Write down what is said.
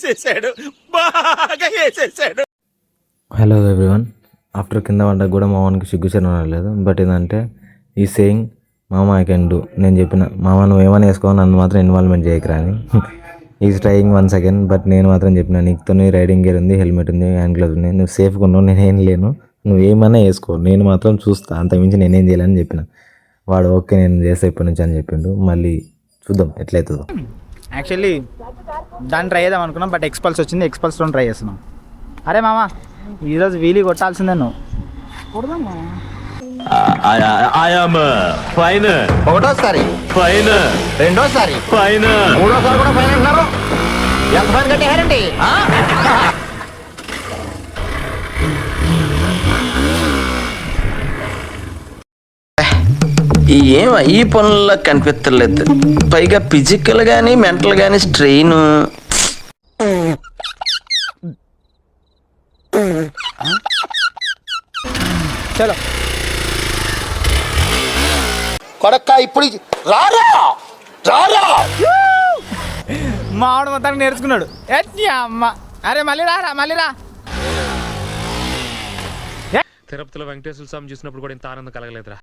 వేసేసాడు, బాగా వేసేసాడు. Hello everyone. ఆఫ్టర్ కింద వంటకు కూడా మా వానికి సిగ్గుచరం రాలేదు. బట్ ఏంటంటే ఈ సేయింగ్ మామ ఐ కెన్ డూ. నేను చెప్పిన మామ నువ్వు ఏమైనా వేసుకోవాలి, నన్ను మాత్రం ఇన్వాల్వ్మెంట్ చేయకరా అని. Is trying one second. But నేను మాత్రం చెప్పిన నీతో రైడింగ్ గేర్ ఉంది, హెల్మెట్ ఉంది, హ్యాండ్ గ్లౌస్ ఉంది, నువ్వు సేఫ్గా ఉన్నావు, నేనేం లేను, నువ్వు ఏమైనా వేసుకో, నేను మాత్రం చూస్తా, అంతకుమించి నేనేం చేయాలని చెప్పిన. వాడు ఓకే నేను చేస్తా ఇప్పటి నుంచి అని చెప్పిండు. మళ్ళీ చూద్దాం ఎట్లయితుందో. యాక్చువల్లీ దాన్ని ట్రై చేద్దాం అనుకున్నాం, బట్ ఎక్స్పల్స్ వచ్చింది, ఎక్స్పల్స్తో ట్రై చేస్తున్నాం. అరే మామ ఈరోజు వీలీ కొట్టాల్సిందే నువ్వు. ఒకటోసారి ఫైన్, రెండోసారి ఫైన్, మూడోసారి కూడా ఫైన్ అంటున్నారు. ఎంత ఫైన్ కట్టేయారండి? ఏం ఈ పనుల్లో కనిపించలేదు. పైగా ఫిజికల్ గానీ మెంటల్ గానీ స్ట్రెయిన్. చలో కొడక్క ఇప్పుడు రారా రారా. మా ఆవిడ మొత్తానికి నేర్చుకున్నాడు. అమ్మ అరే మళ్ళీ రా మళ్ళీ రా. తిరుపతిలో వెంకటేశ్వర స్వామి చూసినప్పుడు కూడా ఇంత ఆనందం కలగలేదురా.